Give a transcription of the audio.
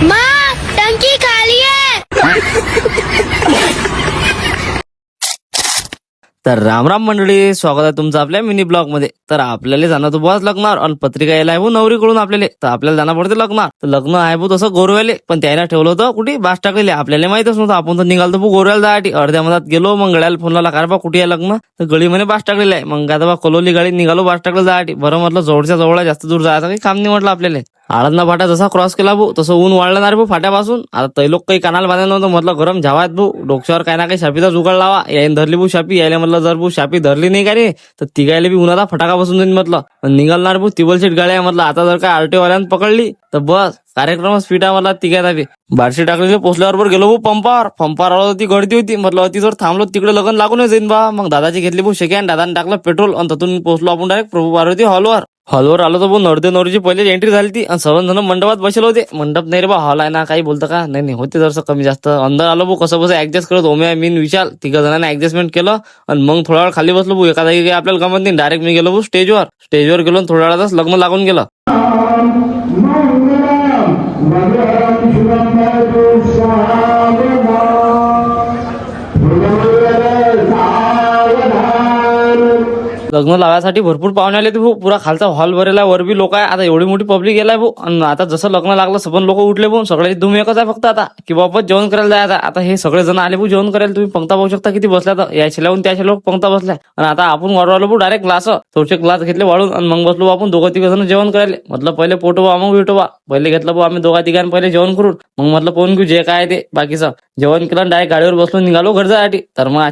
माँ टंकी खाली है। तर राम राम मंडळी, स्वागत आहे तुमचं आपल्या मिनी ब्लॉग मध्ये. तर आपल्याला जाणं तो बस लग्नावर आणि पत्रिका यायला आहे भाऊ नवरीकडून आपल्याला. तर आपल्याला जाणं पडते लग्नात. तर लग्न आहे भाऊ तसं गोरव्याले, पण त्याने ठेवलं होतं कुठे बास टाकलेले. आपल्याला माहितच नव्हतं. आपण तर निघालो भाऊ गोरव्याला जायसाठी. अर्ध्या मधात गेलो, मग गड्याला फोन लावला, कारण बा कुठे आहे लग्न. तर गडी म्हणे बास टाकलेलं आहे. मग आता बा कलोली गाडी निघालो बास टाकलं जायसाठी. बरं म्हटलं जवळच्या जवळ आहे, जास्त दूर जायचं काही काम नाही म्हटलं आपल्याला. आळंदा फाटा जसा क्रॉस केला भाऊ तसं ऊन वाढलं ना रे भाऊ फाट्यापासून. आता तै लोक काही कानाला बांधायला नव्हतं. म्हटलं गरम झावात भाऊ, डोक्यावर काही ना काही शापीचा जुगाड लावा. यायला धरली भाऊ शापी. यायला म्हटलं जर भाऊ शापी धरली नाही का रे तर तिघायला बी उन्हाचा फटाका बसून जाईन म्हटलं. निघालणार भाऊ टिबल सीट गाडी आहे म्हटलं. आता जर का आरटीओ वाल्यानं पकडली तर बस कार्यक्रम स्पीड आहे मला. तिघायला बी बारशी टाकली. पोचल्याबरोबर गेलो भाऊ पंपावर आलो. ती गर्दी होती. म्हटलं अति जर थांबलो तिकडे लग्न लागून जाईन बा. मग दादाची घेतली भाऊ शेक्यान. दादाने टाकलं पेट्रोल आणि तिथून पोहोचलो आपण डायरेक्ट प्रभू पार्वती हॉलवर आलो तर भाऊ नरदे नवरीची पहिले एंट्री झाली ती. आणि सर्वजण मंडपात बसले होते. मंडप नाही रे बा, हॉल आहे ना. काही बोलतं का नाही होते जरसं कमी जास्त. अंदर आलो भाऊ कसं बस ऍडजस्ट करत. ओम्या मीन विशाल तिघ जणांना ऍडजस्टमेंट केलं. आणि मग थोडा वेळ खाली बसलो भाऊ. एका जागी काही आपल्याला गमत नाही. डायरेक्ट मी गेलो भाऊ स्टेजवर गेलो. थोड्या वेळातच लग्न लागून गेलं. लग्न लावायसाठी भरपूर पाहुणे आले ते भाऊ. पुरा खालचा हॉल भरेला, वर बी लोक आहे. आता एवढी मोठी पब्लिक गेलाय भाऊ. आणि आता जसं लग्न लागलं सबन लोक उठले भाऊ. सगळ्याची धूम एकच आहे फक्त आता की बाबा जेवण करायला जायचं. आता हे सगळे जण आले भाऊ जेवण करायला. तुम्ही पंक्ता पाहू शकता किती बसल्या. तर याच्या लावून त्याच्या लोक पंक्ता बसल्या. आणि आता आपण वाढवलो भाऊ डायरेक्ट ग्लास. थोडेसे ग्लास घेतले वाढून आणि मग बसलो आपण दोघं तिघ जण जेवण करायला. म्हटलं पहिले पोटोबा मग विटोबा. पहिले घेतलं भाऊ आम्ही दोघा तिघांनी पहिले जेवण करून. मग म्हटलं पाहून घेऊ जे काय ते बाकीचं. जेवण केलं डायरेक्ट गाडीवर बसलो निघालो घर जायसाठी. तर मग